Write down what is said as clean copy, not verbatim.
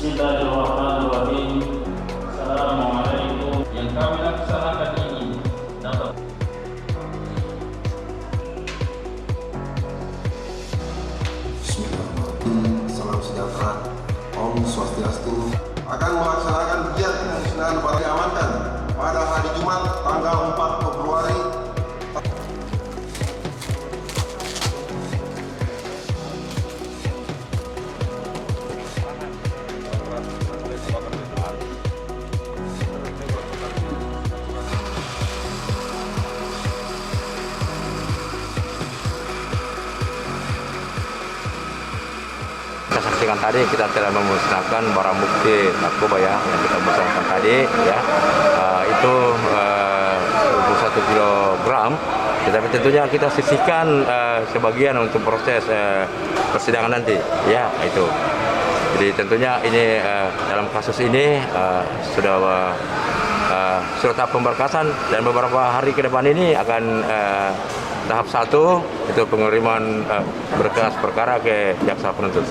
Bismillahirrahmanirrahim. Assalamualaikum. Yang kami laksanakan ini dapat Bismillahirrahmanirrahim. Salam sejahtera. Om Swastiastu. Akan melaksanakan giat pemusnahan barang diamankan pada hari Jumat tanggal 4 Februari. Kita saksikan tadi, kita telah memusnahkan barang bukti narkoba ya yang kita musnahkan tadi ya, itu 21 kilogram. Tetapi tentunya kita sisihkan sebagian untuk proses persidangan nanti ya itu. Jadi tentunya ini dalam kasus ini sudah tahap pemberkasan, dan beberapa hari ke depan ini akan tahap 1 itu pengiriman berkas perkara ke jaksa penuntut.